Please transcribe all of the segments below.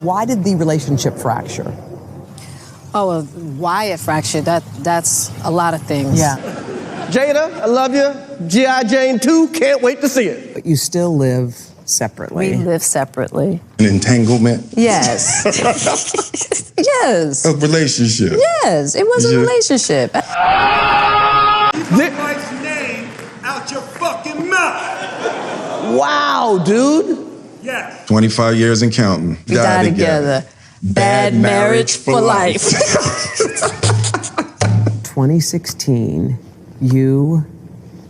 Why did the relationship fracture? Oh, well, why it fractured? That's a lot of things. Yeah. Jada, I love you. G.I. Jane 2, can't wait to see it. But you still live separately. We live separately. An entanglement? Yes. Yes. A relationship? Yes, it was a relationship. Keep my wife's name out your fucking mouth. Wow, dude. Yes. 25 years and counting. We die together. Bad marriage for life. 2016, you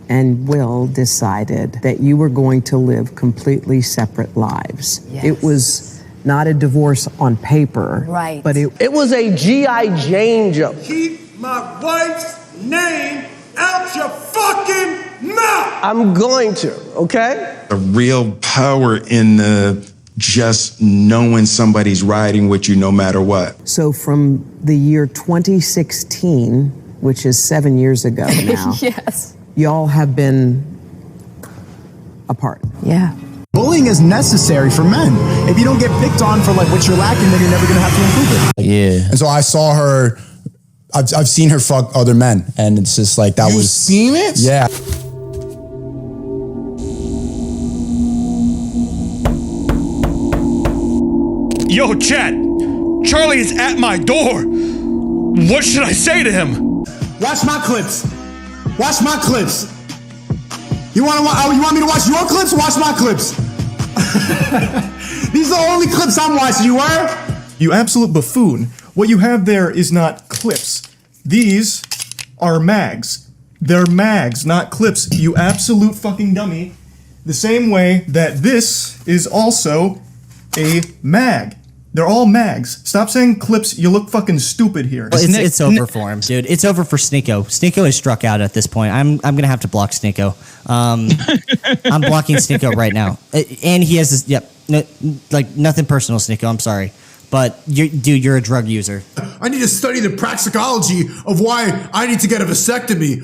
and Will decided that you were going to live completely separate lives. Yes. It was not a divorce on paper. Right. But It was a G.I. Jane jump. Keep my wife's name out your fucking mouth. I'm going to, okay? A real power in the just knowing somebody's riding with you no matter what. So from the year 2016, which is 7 years ago now, Yes. y'all have been apart. Yeah. Bullying is necessary for men. If you don't get picked on for like what you're lacking, then you're never gonna have to improve it. Yeah. And so I saw her, I've seen her fuck other men, and it's just like that. You've seen it? Yeah. Yo, chat, Charlie is at my door. What should I say to him? Watch my clips. Watch my clips. You want me to watch your clips? Watch my clips. These are the only clips I'm watching. You were? You absolute buffoon. What you have there is not clips. These are mags. They're mags, not clips. You absolute fucking dummy. The same way that this is also a mag. They're all mags. Stop saying clips. You look fucking stupid here. Well, it's over for him, dude. It's over for Sneako. Sneako is struck out at this point. I'm gonna have to block Sneako. I'm blocking Sneako right now. And he has this. Yep. No, like nothing personal, Sneako. I'm sorry, but you're a drug user. I need to study the practicality of why I need to get a vasectomy.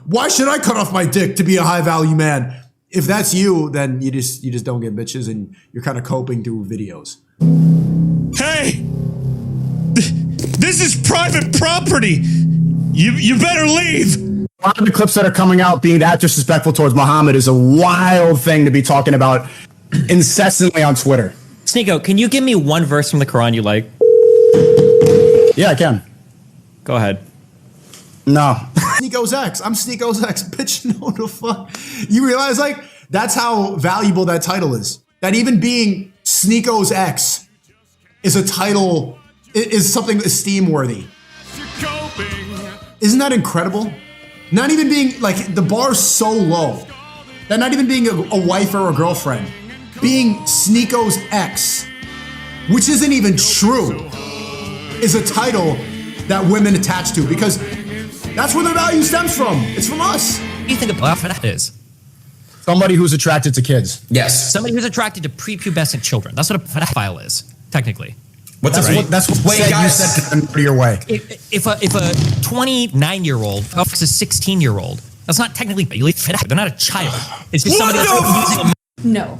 Why should I cut off my dick to be a high value man? If that's you, then you just don't get bitches, and you're kind of coping through videos. Hey, this is private property. You better leave. A lot of the clips that are coming out being that disrespectful towards Muhammad is a wild thing to be talking about incessantly on Twitter. Sneako, can you give me one verse from the Quran you like? Yeah, I can. Go ahead. No. Sneako's ex. I'm Sneako's ex. Bitch, no the fuck. You realize, like, that's how valuable that title is. That even being Sneako's ex is a title, is something esteem-worthy. Isn't that incredible? Not even being, like, the bar's so low that not even being a wife or a girlfriend, being Sneako's ex, which isn't even true, is a title that women attach to, because that's where their value stems from. It's from us. What do you think a pedophile is? Somebody who's attracted to kids. Yes. Somebody who's attracted to prepubescent children. That's what a pedophile is, technically. That's what Wait, said, guys. you said to your way. If a 29-year-old fucks a 16-year-old, that's not technically pedophile. They're not a child. It's just somebody that's using a... No.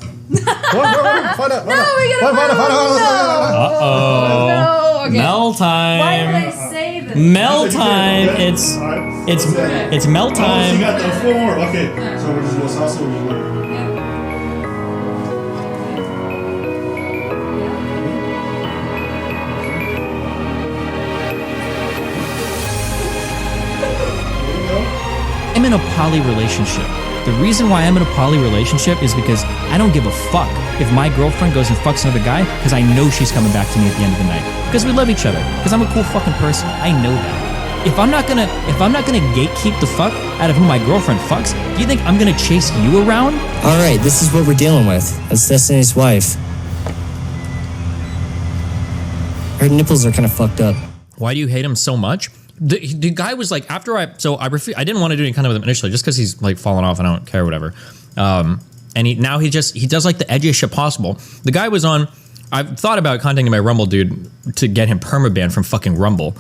Uh-oh. Okay. Mel time. Why would I say this? Mel time. It's Mel time. You got the floor. Okay. So we're just going salsa. I'm in a poly relationship. The reason why I'm in a poly relationship is because I don't give a fuck if my girlfriend goes and fucks another guy, because I know she's coming back to me at the end of the night. Because we love each other. Because I'm a cool fucking person. I know that. If I'm not gonna gatekeep the fuck out of who my girlfriend fucks, do you think I'm gonna chase you around? All right, this is what we're dealing with. That's Destiny's wife. Her nipples are kind of fucked up. Why do you hate him so much? The guy was like, after I didn't want to do any kind of with him initially, just because he's like fallen off and I don't care, whatever. And he does like the edgiest shit possible. The guy was on, I've thought about contacting my Rumble dude to get him permabanned from fucking Rumble.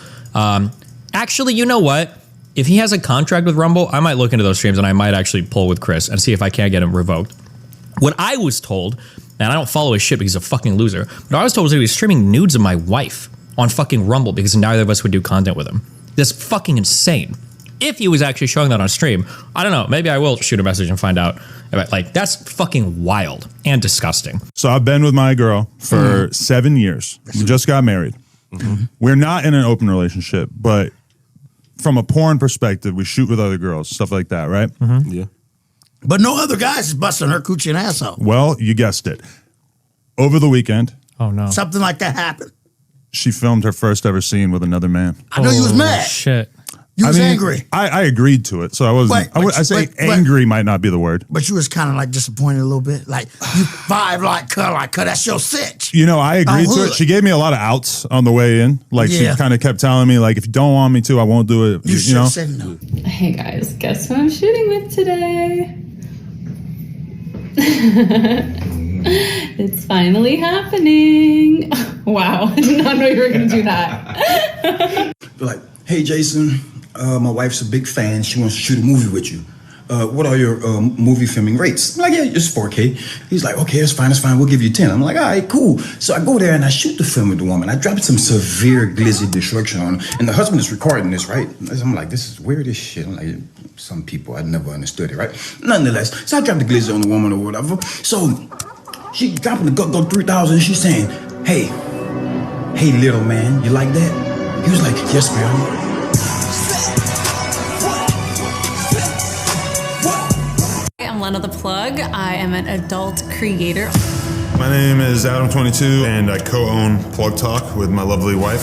Actually, you know what? If he has a contract with Rumble, I might look into those streams and I might actually pull with Chris and see if I can't get him revoked. What I was told And I don't follow his shit because he's a fucking loser. But I was told he was streaming nudes of my wife on fucking Rumble because neither of us would do content with him. That's fucking insane. If he was actually showing that on stream, I don't know. Maybe I will shoot a message and find out. Like, that's fucking wild and disgusting. So I've been with my girl for 7 years. We just got married. We're not in an open relationship, but from a porn perspective, we shoot with other girls, stuff like that, right? Yeah. But no other guys is busting her coochie and asshole. Well, you guessed it. Over the weekend. Oh, no. Something like that happened. She filmed her first ever scene with another man. I know you was mad. Shit. You was angry. I agreed to it, so I wasn't. I say angry might not be the word. But you was kind of like disappointed a little bit. Like, you vibe like her, that's your sitch. You know, I agreed to it. She gave me a lot of outs on the way in. Like, she kind of kept telling me, like, if you don't want me to, I won't do it. You know? Said no. Hey guys, guess who I'm shooting with today? It's finally happening. Wow, I did not know you were going to do that. Like, hey Jason, my wife's a big fan. She wants to shoot a movie with you. What are your movie filming rates? I'm like, yeah, it's 4K. He's like, okay, it's fine. We'll give you 10. I'm like, all right, cool. So I go there and I shoot the film with the woman. I dropped some severe glizzy destruction on her. And the husband is recording this, right? I'm like, this is weird as shit. I'm like, some people, I never understood it, right? Nonetheless, so I dropped the glizzy on the woman or whatever. So she dropping the go 3,000 and she's saying, hey, little man, you like that? He was like, yes, ma'am. I'm Lena the Plug. I am an adult creator. My name is Adam22, and I co-own Plug Talk with my lovely wife.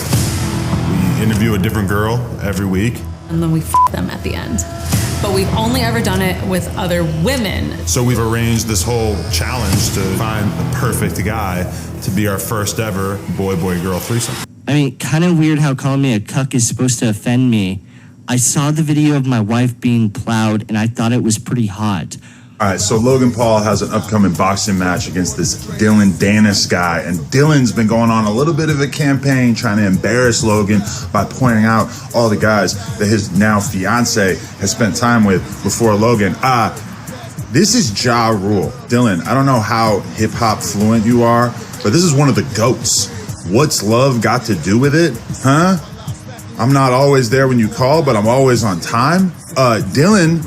We interview a different girl every week. And then we f them at the end. But we've only ever done it with other women. So we've arranged this whole challenge to find the perfect guy to be our first ever boy-girl threesome. I mean, kind of weird how calling me a cuck is supposed to offend me. I saw the video of my wife being plowed, and I thought it was pretty hot. All right, so Logan Paul has an upcoming boxing match against this Dylan Danis guy, and Dylan's been going on a little bit of a campaign trying to embarrass Logan by pointing out all the guys that his now fiance has spent time with before Logan. This is Ja Rule. Dylan, I don't know how hip-hop fluent you are, but this is one of the GOATs. What's love got to do with it, huh? I'm not always there when you call, but I'm always on time. Dylan,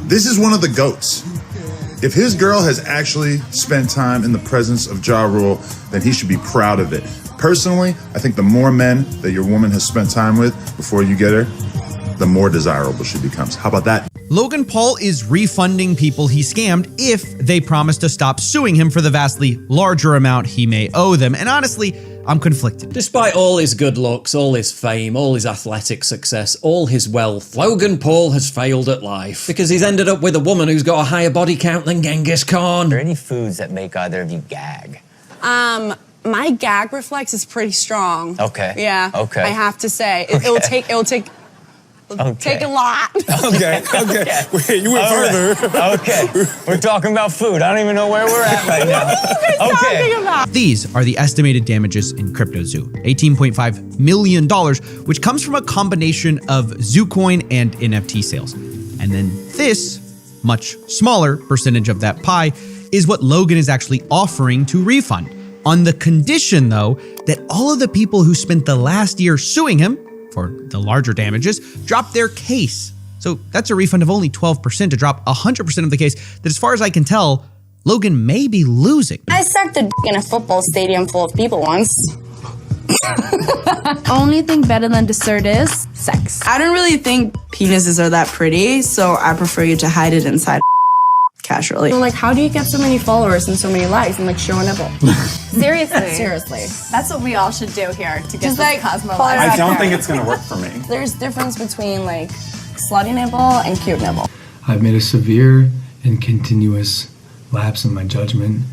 this is one of the GOATs. If his girl has actually spent time in the presence of Ja Rule, then he should be proud of it. Personally, I think the more men that your woman has spent time with before you get her, the more desirable she becomes. How about that? Logan Paul is refunding people he scammed if they promise to stop suing him for the vastly larger amount he may owe them. And honestly, I'm conflicted. Despite all his good looks, all his fame, all his athletic success, all his wealth, Logan Paul has failed at life because he's ended up with a woman who's got a higher body count than Genghis Khan. Are there any foods that make either of you gag? My gag reflex is pretty strong. Okay. Yeah. Okay. I have to say, it'll take a lot. Okay. Wait, you went further. Okay. We're talking about food. I don't even know where we're at right now. Okay. These are the estimated damages in CryptoZoo, $18.5 million, which comes from a combination of ZooCoin and NFT sales. And then this, much smaller percentage of that pie, is what Logan is actually offering to refund, on the condition, though, that all of the people who spent the last year suing him for the larger damages drop their case. So that's a refund of only 12% to drop 100% of the case that, as far as I can tell, Logan may be losing. I sucked a dick in a football stadium full of people once. Only thing better than dessert is sex. I don't really think penises are that pretty, so I prefer you to hide it inside casually. So, like, how do you get so many followers and so many likes and, like, show a nipple? Seriously. That's what we all should do here to get Just, this like, Cosmo follow life. I don't think it's gonna work for me. There's difference between, like, slutty nipple and cute nipple. I've made a severe and continuous lapse in my judgment,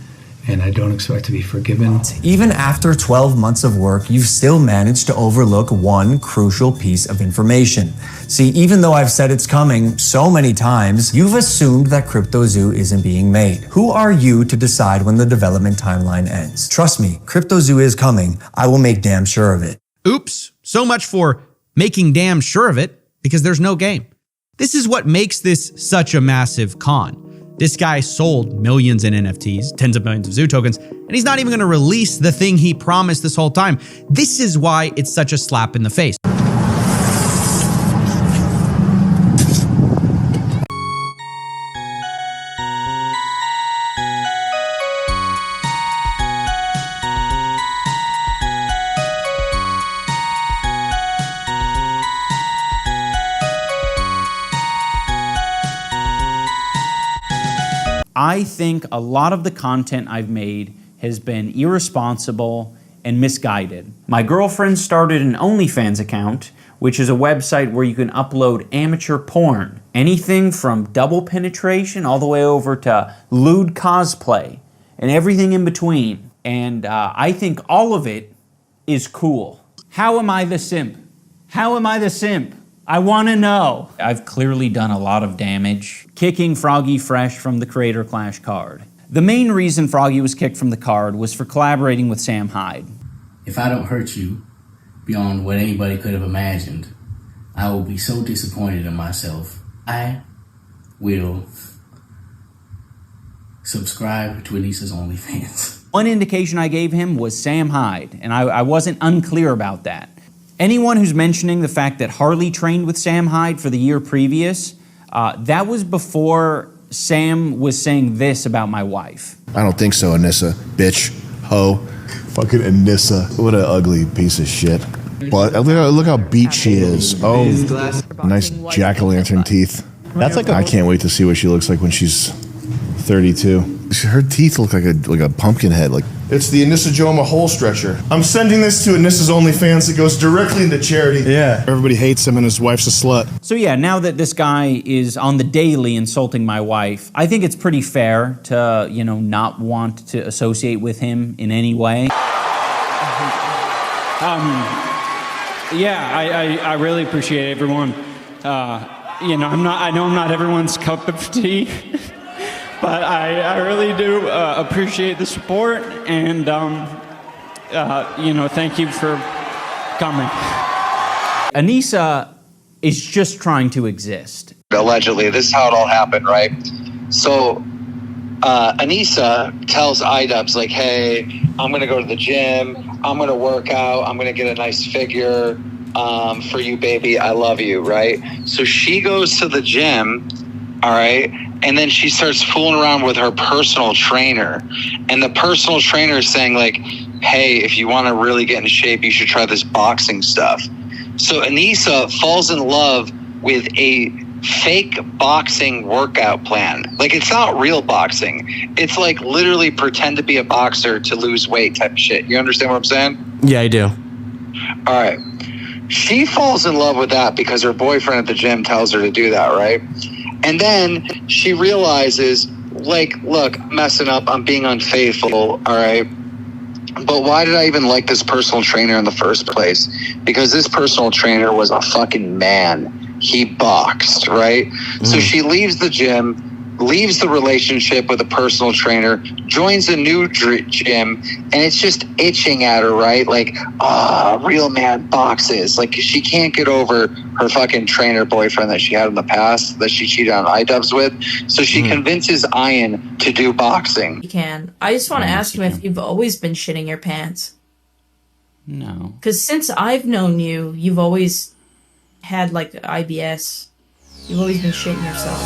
and I don't expect to be forgiven. Even after 12 months of work, you've still managed to overlook one crucial piece of information. See, even though I've said it's coming so many times, you've assumed that CryptoZoo isn't being made. Who are you to decide when the development timeline ends? Trust me, CryptoZoo is coming. I will make damn sure of it. Oops, so much for making damn sure of it, because there's no game. This is what makes this such a massive con. This guy sold millions in NFTs, tens of millions of Zoo tokens, and he's not even going to release the thing he promised this whole time. This is why it's such a slap in the face. I think a lot of the content I've made has been irresponsible and misguided. My girlfriend started an OnlyFans account, which is a website where you can upload amateur porn. Anything from double penetration all the way over to lewd cosplay and everything in between. And I think all of it is cool. How am I the simp? How am I the simp? I want to know. I've clearly done a lot of damage, kicking Froggy Fresh from the Creator Clash card. The main reason Froggy was kicked from the card was for collaborating with Sam Hyde. If I don't hurt you beyond what anybody could have imagined, I will be so disappointed in myself. I will subscribe to Anissa's OnlyFans. One indication I gave him was Sam Hyde, and I wasn't unclear about that. Anyone who's mentioning the fact that Harley trained with Sam Hyde for the year previous, that was before Sam was saying this about my wife. I don't think so, Anissa. Bitch. Ho. Fucking Anissa. What an ugly piece of shit. But look how beat she is. Oh, nice jack-o'-lantern teeth. That's like I can't wait to see what she looks like when she's 32. Her teeth look like a pumpkin head. Like It's the Anissa Joma hole stretcher. I'm sending this to Anissa's OnlyFans. It goes directly into charity. Yeah. Everybody hates him and his wife's a slut. So yeah, now that this guy is on the daily insulting my wife, I think it's pretty fair to, not want to associate with him in any way. I really appreciate everyone. I know I'm not everyone's cup of tea, but I really do appreciate the support, and thank you for coming. Anissa is just trying to exist. Allegedly, this is how it all happened, right? So Anissa tells Idubbbz, like, hey, I'm going to go to the gym. I'm going to work out. I'm going to get a nice figure for you, baby. I love you, right? So she goes to the gym, all right? And then she starts fooling around with her personal trainer. And the personal trainer is saying, like, hey, if you want to really get in shape, you should try this boxing stuff. So Anissa falls in love with a fake boxing workout plan. Like, it's not real boxing. It's like literally pretend to be a boxer to lose weight type of shit. You understand what I'm saying? Yeah, I do. All right. She falls in love with that because her boyfriend at the gym tells her to do that, right? And then she realizes, like, look, I'm messing up. I'm being unfaithful, all right? But why did I even like this personal trainer in the first place? Because this personal trainer was a fucking man. He boxed, right? So she leaves the gym, leaves the relationship with a personal trainer, joins a new gym, and it's just itching at her, right? Like, real man boxes. Like, she can't get over her fucking trainer boyfriend that she had in the past that she cheated on Idubbbz with. So she convinces Ian to do boxing. You can. I just want to ask him if you've always been shitting your pants. No. Because since I've known you, you've always had, like, IBS. You've always been shitting yourself.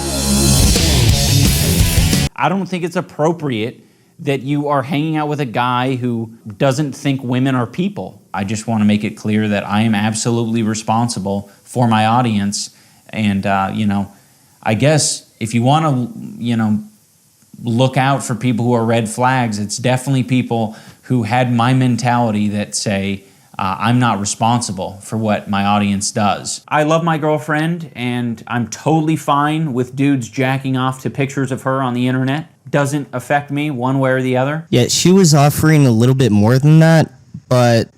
I don't think it's appropriate that you are hanging out with a guy who doesn't think women are people. I just want to make it clear that I am absolutely responsible for my audience. And, I guess if you want to, look out for people who are red flags, it's definitely people who had my mentality that say, I'm not responsible for what my audience does. I love my girlfriend, and I'm totally fine with dudes jacking off to pictures of her on the internet. Doesn't affect me one way or the other. Yeah, she was offering a little bit more than that, but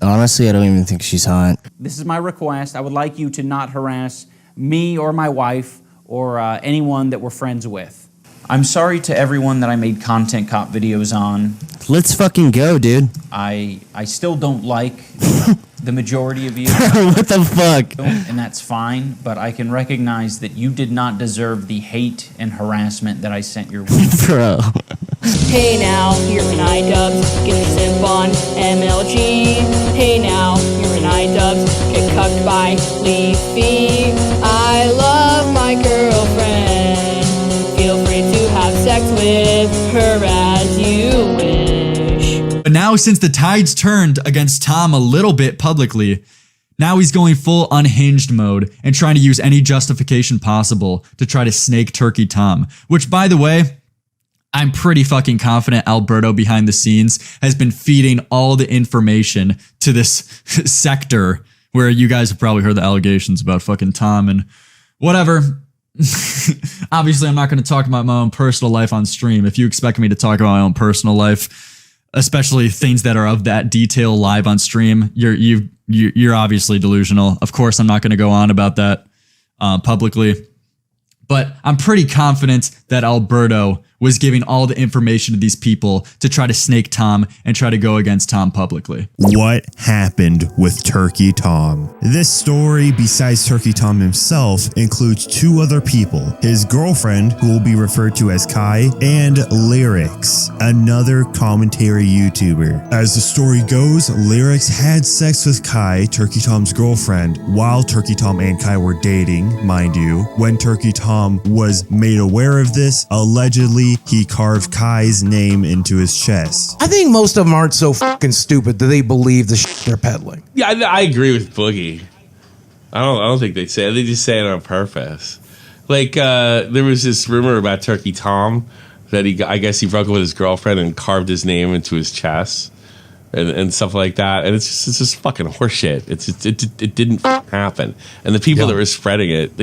honestly, I don't even think she's hot. This is my request. I would like you to not harass me or my wife or anyone that we're friends with. I'm sorry to everyone that I made content cop videos on. Let's fucking go, dude. I still don't like the majority of you. What the fuck? And that's fine, but I can recognize that you did not deserve the hate and harassment that I sent your way. Bro. Hey now, you're an Idubbbz, get your simp on MLG. Hey now, you're an Idubbbz, get cucked by Leafy. I love my girlfriend, feel free to have sex with her as you wish. But now, since the tide's turned against Tom a little bit publicly, now he's going full unhinged mode and trying to use any justification possible to try to snake Turkey Tom, which, by the way, I'm pretty fucking confident Alberto behind the scenes has been feeding all the information to this sector where you guys have probably heard the allegations about fucking Tom and whatever. Obviously, I'm not going to talk about my own personal life on stream. If you expect me to talk about my own personal life, especially things that are of that detail live on stream, you're obviously delusional. Of course, I'm not going to go on about that publicly. But I'm pretty confident that Alberto was giving all the information to these people to try to snake Tom and try to go against Tom publicly. What happened with Turkey Tom? This story, besides Turkey Tom himself, includes two other people. His girlfriend, who will be referred to as Kai, and Lyrics, another commentary YouTuber. As the story goes, Lyrics had sex with Kai, Turkey Tom's girlfriend, while Turkey Tom and Kai were dating, mind you. When Turkey Tom was made aware of this, allegedly he carved Kai's name into his chest. I think most of them aren't so fucking stupid that they believe the shit they're peddling. Yeah, I agree with Boogie. I don't think they say it. They just say it on purpose. Like, there was this rumor about Turkey Tom that I guess he broke up with his girlfriend and carved his name into his chest and stuff like that. And it's just fucking horseshit. It didn't happen. And the people that were spreading it,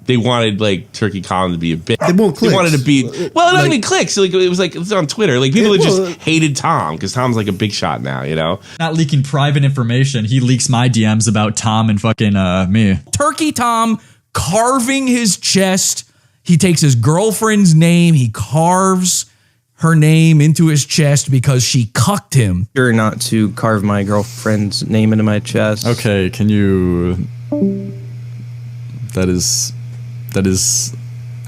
they wanted like Turkey Tom to be a bitch. They wanted to be not even clicks. Like it was on Twitter. Like people just hated Tom because Tom's like a big shot now. You know, not leaking private information. He leaks my DMs about Tom and fucking me. Turkey Tom carving his chest. He takes his girlfriend's name. He carves her name into his chest because she cucked him. Sure not to carve my girlfriend's name into my chest. Okay, can you? That is,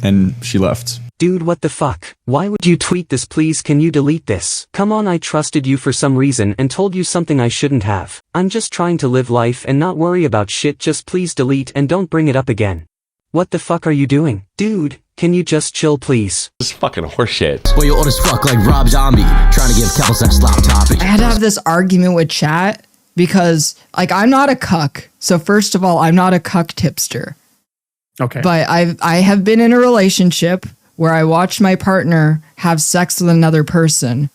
and she left. Dude, what the fuck? Why would you tweet this? Please, can you delete this? Come on, I trusted you for some reason and told you something I shouldn't have. I'm just trying to live life and not worry about shit. Just please delete and don't bring it up again. What the fuck are you doing? Dude, can you just chill, please? It's fucking horseshit. Well, you're old as fuck like Rob Zombie, trying to give couples that slop topic. I had to have this argument with chat because, like, I'm not a cuck. So first of all, I'm not a cuck tipster. Okay. But I have been in a relationship where I watched my partner have sex with another person.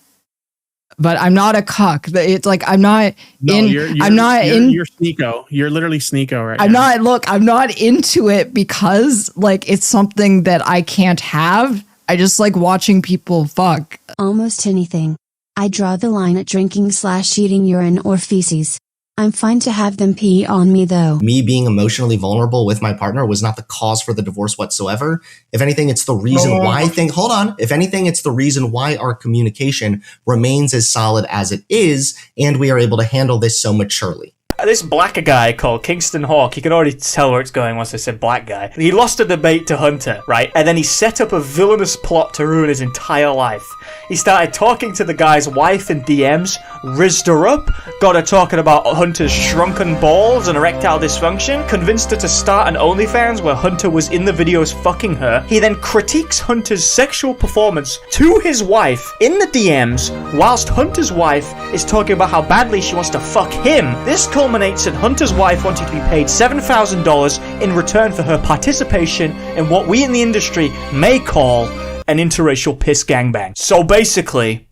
But I'm not a cuck. It's like I'm not You're Sneako. You're literally Sneako right now. I'm not into it because like it's something that I can't have. I just like watching people fuck. Almost anything. I draw the line at drinking/eating urine or feces. I'm fine to have them pee on me though. Me being emotionally vulnerable with my partner was not the cause for the divorce whatsoever. If anything, it's the reason why If anything, it's the reason why our communication remains as solid as it is, and we are able to handle this so maturely. This black guy called Kingston Hawk, you can already tell where it's going once I said black guy. He lost a debate to Hunter, right? And then he set up a villainous plot to ruin his entire life. He started talking to the guy's wife in DMs, rizzed her up, got her talking about Hunter's shrunken balls and erectile dysfunction, convinced her to start an OnlyFans where Hunter was in the videos fucking her. He then critiques Hunter's sexual performance to his wife in the DMs, whilst Hunter's wife is talking about how badly she wants to fuck him. This culminates in Hunter's wife wanting to be paid $7,000 in return for her participation in what we in the industry may call an interracial piss gangbang. So basically,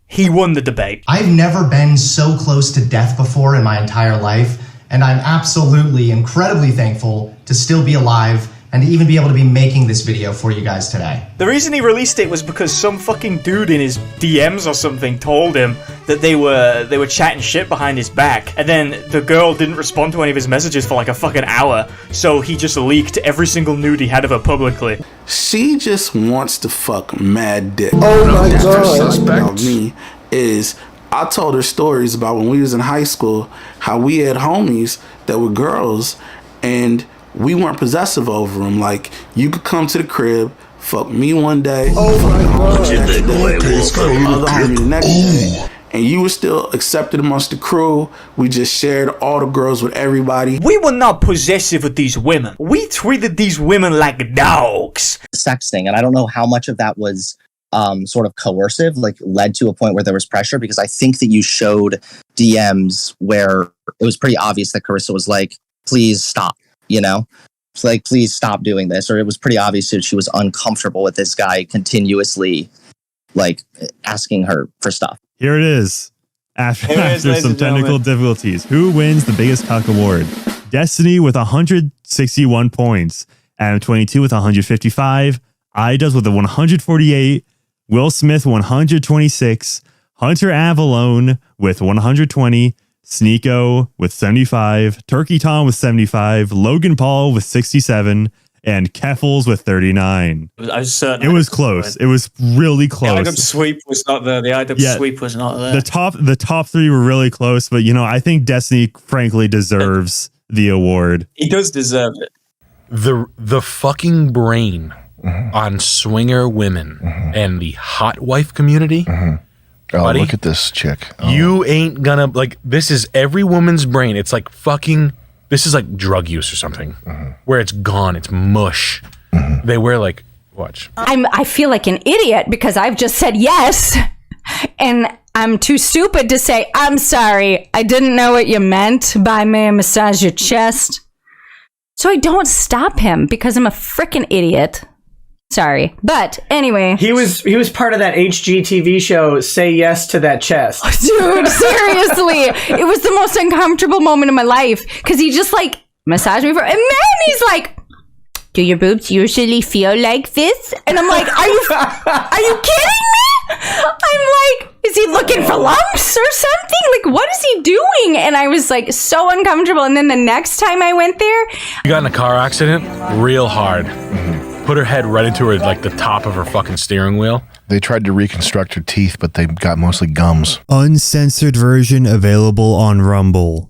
he won the debate. I've never been so close to death before in my entire life, and I'm absolutely incredibly thankful to still be alive and to even be able to be making this video for you guys today. The reason he released it was because some fucking dude in his DMs or something told him that they were chatting shit behind his back, and then the girl didn't respond to any of his messages for like a fucking hour, so he just leaked every single nude he had of her publicly. She just wants to fuck mad dick. Oh my God. Suspect about me is I told her stories about when we was in high school, how we had homies that were girls, and we weren't possessive over them. Like, you could come to the crib, fuck me one day, other homie the next day, and you were still accepted amongst the crew. We just shared all the girls with everybody. We were not possessive with these women. We treated these women like dogs. Sexting, and I don't know how much of that was sort of coercive, like led to a point where there was pressure, because I think that you showed DMs where it was pretty obvious that Carissa was like, please stop, you know? It's like, please stop doing this. Or it was pretty obvious that she was uncomfortable with this guy continuously, like, asking her for stuff. Here it is. After some technical difficulties, who wins the biggest Cuck award? Destiny with 161 points, Adam 22 with 155, Idubbbz with a 148, Will Smith 126, Hunter Avallone with 120, Sneako with 75, Turkey Tom with 75, Logan Paul with 67, and Keffels with 39. I was certain. It was close. It was really close. The Idubbbz sweep was not there. The Idubbbz sweep was not there. The top three were really close, but you know, I think Destiny frankly deserves the award. He does deserve it. The fucking brain on swinger women and the hot wife community. Oh, buddy, look at this chick. Oh. You ain't gonna, like, this is every woman's brain. It's like fucking, this is like drug use or something, where it's gone, it's mush. They wear like, watch. I feel like an idiot because I've just said yes, and I'm too stupid to say, I'm sorry, I didn't know what you meant by may I massage your chest. So I don't stop him because I'm a freaking idiot. Sorry. But anyway. He was part of that HGTV show, Say Yes to That Chest. Dude, seriously. It was the most uncomfortable moment of my life. Because he just like massaged me and then he's like, do your boobs usually feel like this? And I'm like, are you kidding me? I'm like, is he looking for lumps or something? Like, what is he doing? And I was like so uncomfortable. And then the next time I went there. She got in a car accident real hard. Put her head right into her, like the top of her fucking steering wheel. They tried to reconstruct her teeth, but they got mostly gums. Uncensored version available on Rumble.